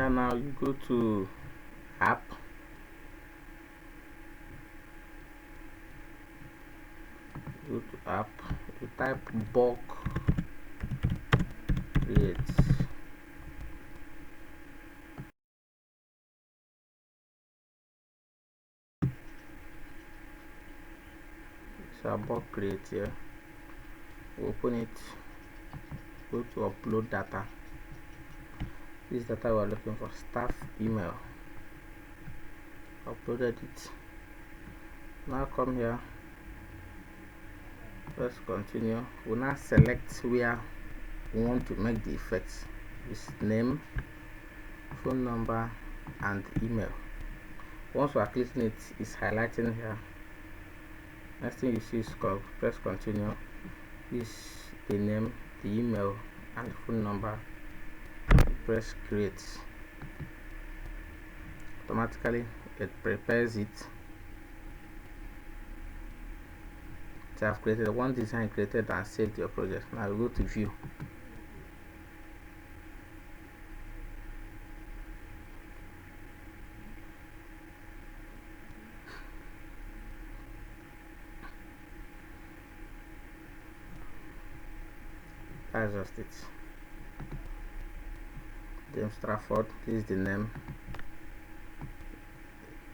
here now, you go to app, you type bulk create. So bulk create here, open it, go to upload data. This data we are looking for, staff email. Uploaded it. Now come here, press continue. We'll now select where we want to make the effects. This name, phone number, and email. Once we are clicking it, it's highlighting here. Next thing you see is press continue. This is the name, the email, and the phone number. Press create. Automatically it prepares it. So I've created one design, created and saved your project. Now we go to view. That's just it. James Trafford, this is the name,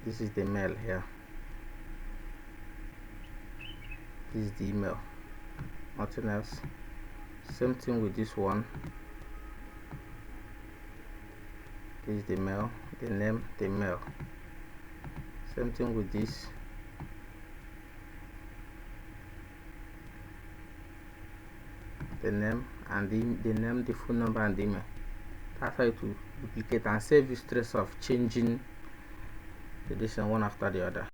this is the mail here, this is the email, nothing else. Same thing with this one. This is the mail, the name, the mail. Same thing with this. The name and the name, the phone number, and the email. That's how to duplicate and save you stress of changing the edition one after the other.